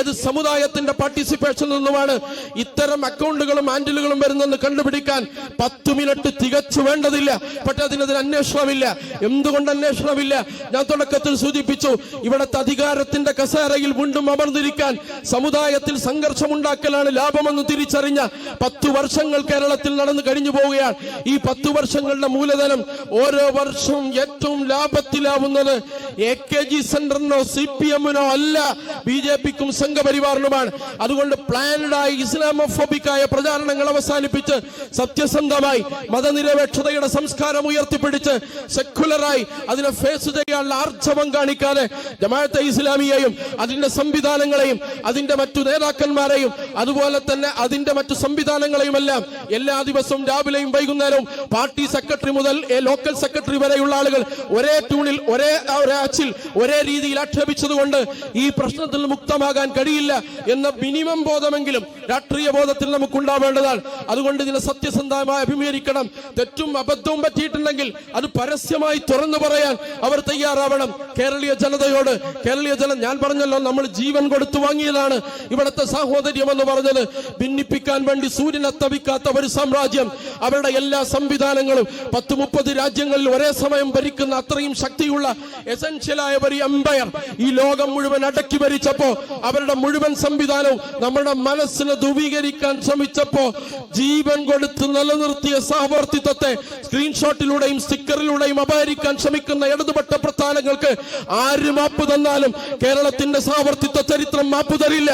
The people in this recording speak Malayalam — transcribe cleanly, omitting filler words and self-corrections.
ഏത് സമുദായത്തിന്റെ പാർട്ടിസിപ്പേഷനിൽ നിന്നുമാണ് ഇത്തരം അക്കൗണ്ടുകളും ഹാൻഡിലുകളും വരുന്നെന്ന് കണ്ടുപിടിക്കാൻ 10 മിനിറ്റ് തികച്ചു വേണ്ടതില്ല. പക്ഷെ അതിനൊരു അന്വേഷണമില്ല. എന്തുകൊണ്ട് അന്വേഷണമില്ല? ഞാൻ തുടക്കത്തിൽ സൂചിപ്പിച്ചു, ഇവിടത്തെ അധികാരത്തിന്റെ കസേരയിൽ വീണ്ടും അമർന്നിരിക്കാൻ സമുദായത്തിൽ സംഘർഷമുണ്ടാക്കലാണ് ലാഭമെന്ന് തിരിച്ചറിഞ്ഞ 10 വർഷങ്ങൾ കേരളത്തിൽ നടന്നു കഴിഞ്ഞു പോവുകയാണ്. ഈ 10 വർഷങ്ങളുടെ മൂലധനം ഓരോ വർഷവും ഏറ്റവും ലാഭത്തിലാവുന്നത് AKG സെന്ററിനോ CPM-നോ അല്ല, BJP-ക്കും സംഘപരിവാറിനുമാണ്. അതുകൊണ്ട് പ്ലാൻഡായി ഇസ്ലാമോഫോബിക്കായ പ്രചാരണങ്ങൾ അവസാനിപ്പിച്ച് സത്യസന്ധമായി മതനിരപേക്ഷതയുടെ സംസ്കാരം ഉയർത്തിപ്പിടിച്ച് സെക്കുലറായി അതിനെ ഫേസ് ചെയ്യാനുള്ള ആർജവം കാണിക്കാതെ ജമാഅത്തെ ഇസ്ലാമിയെയും അതിന്റെ സംവിധാനങ്ങളെയും അതിന്റെ മറ്റു നേതാക്കന്മാരെയും അതുപോലെ തന്നെ അതിന്റെ മറ്റു സംവിധാനങ്ങളെയും എല്ലാം എല്ലാ ദിവസവും രാവിലെയും വൈകുന്നേരവും പാർട്ടി സെക്രട്ടറി മുതൽ ലോക്കൽ സെക്രട്ടറി വരെയുള്ള ആളുകൾ ഒരേ ട്യൂണിൽ ഒരേ അച്ചിൽ ഒരേ രീതിയിൽ ആക്ഷേപിച്ചതുകൊണ്ട് ഈ പ്രശ്നത്തിൽ മുക്തമാകാൻ കഴിയില്ല എന്ന മിനിമം ബോധമെങ്കിലും രാഷ്ട്രീയ ബോധത്തിൽ നമുക്കുണ്ടാവേണ്ടതാണ്. അതുകൊണ്ട് ഇതിനെ സത്യസന്ധമായി അഭിമുഖീകരിക്കണം. തെറ്റും അബദ്ധവും പറ്റിയിട്ടുണ്ടെങ്കിൽ അത് പരസ്യമായി തുറന്നു പറയാൻ അവർ തയ്യാറാവണം. കേരളീയ ജനതയോട് ഞാൻ പറഞ്ഞല്ലോ, നമ്മൾ ജീവൻ കൊടുത്തു വാങ്ങിയതാണ് ഇവിടുത്തെ സാഹോദര്യം എന്ന് പറഞ്ഞത്. ഭിന്നിപ്പിക്കാൻ വേണ്ടി സൂര്യനെ തവിക്കാത്ത ഒരു സാമ്രാജ്യം, അവരുടെ എല്ലാ സംവിധാനങ്ങളും 10-30 രാജ്യങ്ങളിൽ ഒരേ സമയം ഭരിക്കുന്ന അത്രയും ശക്തിയുള്ള എസൻഷ്യലായ ഒരു എംപയർ ഈ ലോകം മുഴുവൻ അടക്കി ഭരിച്ചപ്പോ അവരുടെ മുഴുവൻ സംവിധാനവും നമ്മുടെ മനസ്സിനെ ധൂവീകരിക്കാൻ ശ്രമിച്ചപ്പോ ജീവൻ കൊടുത്ത് നിലനിർത്തിയ സഹവർത്തിത്വത്തെ സ്ക്രീൻഷോട്ടിലൂടെയും സ്റ്റിക്കറിലൂടെയും അപഹരിക്കാൻ ശ്രമിക്കുന്ന ഇടതുപക്ഷ പ്രസ്ഥാനങ്ങൾക്ക് ആര് മാപ്പ് തന്നാലും കേരളത്തിന്റെ സഹവർത്തിത്വ ചരിത്രം മാപ്പ് തരില്ല.